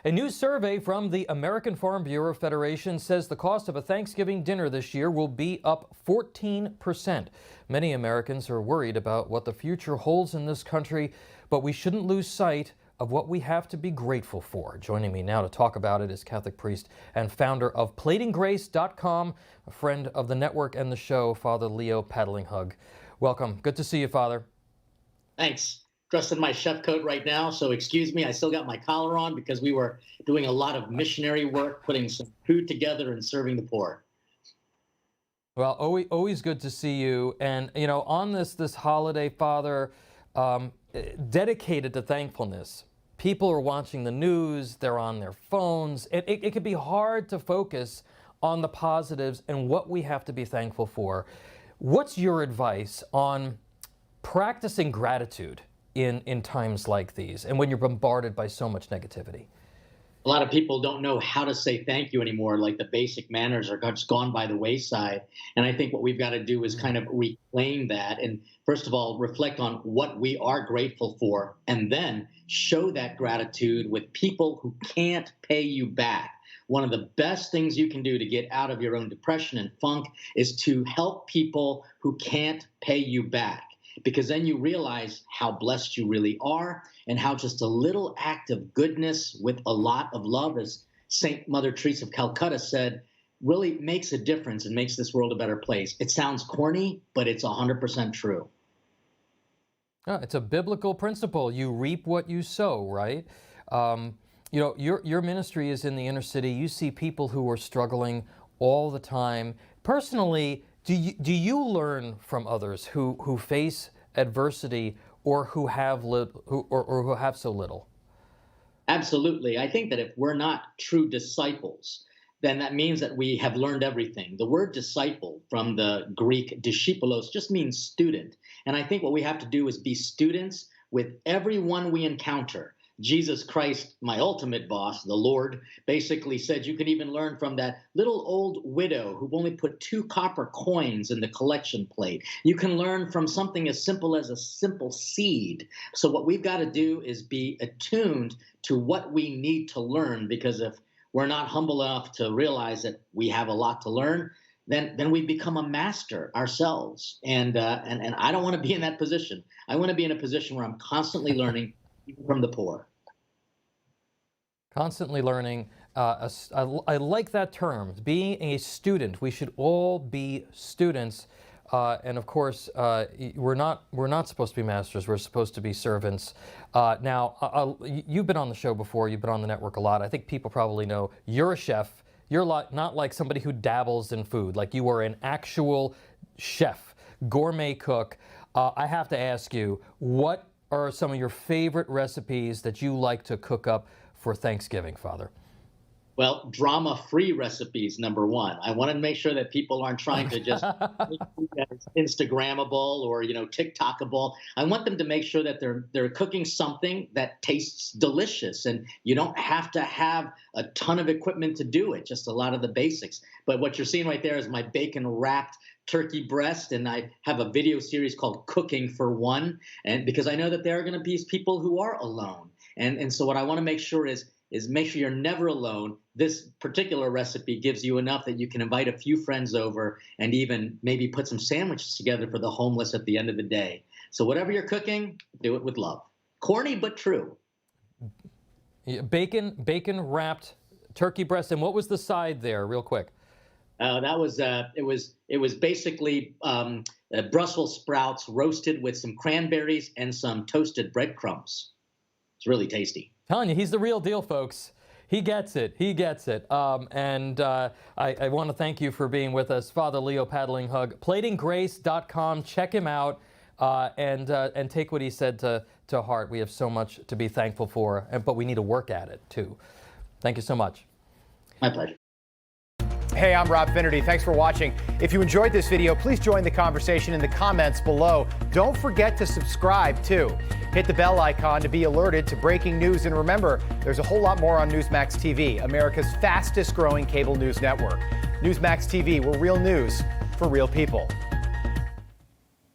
A new survey from the American Farm Bureau Federation says the cost of a Thanksgiving dinner this year will be up 14%. Many Americans are worried about what the future holds in this country, but we shouldn't lose sight of what we have to be grateful for. Joining me now to talk about it is Catholic priest and founder of platinggrace.com, a friend of the network and the show, Father Leo Patalinghug. Welcome. Good to see you, Father. Thanks. Dressed in my chef coat right now, so excuse me, I still got my collar on because we were doing a lot of missionary work, putting some food together and serving the poor. Well, always good to see you. And, you know, on this holiday, Father, dedicated to thankfulness, people are watching the news, they're on their phones. It can be hard to focus on the positives and what we have to be thankful for. What's your advice on practicing gratitude in times like these and when you're bombarded by so much negativity? A lot of people don't know how to say thank you anymore. Like the basic manners are just gone by the wayside. And I think what we've got to do is kind of reclaim that. And first of all, reflect on what we are grateful for, and then show that gratitude with people who can't pay you back. One of the best things you can do to get out of your own depression and funk is to help people who can't pay you back. Because then you realize how blessed you really are and how just a little act of goodness with a lot of love, as Saint Mother Teresa of Calcutta said, really makes a difference and makes this world a better place. It sounds corny, but it's 100% true. It's a biblical principle. You reap what you sow, right? You know, your ministry is in the inner city. You see people who are struggling all the time. Personally, do you learn from others who face adversity or who have who have so little? Absolutely. I think that if we're not true disciples, then that means that we have learned everything. The word disciple from the Greek discipulos just means student. And I think what we have to do is be students with everyone we encounter. Jesus Christ, my ultimate boss, the Lord, basically said you can even learn from that little old widow who only put 2 copper coins in the collection plate. You can learn from something as simple as a simple seed. So what we've got to do is be attuned to what we need to learn, because if we're not humble enough to realize that we have a lot to learn, then we become a master ourselves. And I don't want to be in that position. I want to be in a position where I'm constantly learning from the poor. Constantly learning. I like that term, being a student. We should all be students. And of course, we're not supposed to be masters. We're supposed to be servants. Now, you've been on the show before. You've been on the network a lot. I think people probably know you're a chef. You're not like somebody who dabbles in food. Like, you are an actual chef, gourmet cook. I have to ask you, what are some of your favorite recipes that you like to cook up for Thanksgiving, Father? Well, drama-free recipes, number one. I want to make sure that people aren't trying to just make food that is Instagrammable or, TikTokable. I want them to make sure that they're cooking something that tastes delicious, and you don't have to have a ton of equipment to do it, just a lot of the basics. But what you're seeing right there is my bacon-wrapped turkey breast, and I have a video series called Cooking for One, and because I know that there are going to be people who are alone. And so what I want to make sure is make sure you're never alone. This particular recipe gives you enough that you can invite a few friends over and even maybe put some sandwiches together for the homeless at the end of the day. So whatever you're cooking, do it with love. Corny, but true. Bacon wrapped turkey breast. And what was the side there, real quick? That was it was basically Brussels sprouts roasted with some cranberries and some toasted breadcrumbs. It's really tasty. Telling you, he's the real deal, folks. He gets it. He gets it. I want to thank you for being with us, Father Leo Patalinghug. Platinggrace.com. Check him out and take what he said to heart. We have so much to be thankful for, but we need to work at it too. Thank you so much. My pleasure. Hey, I'm Rob Finnerty. Thanks for watching. If you enjoyed this video, please join the conversation in the comments below. Don't forget to subscribe, too. Hit the bell icon to be alerted to breaking news. And remember, there's a whole lot more on Newsmax TV, America's fastest growing cable news network. Newsmax TV, we're real news for real people.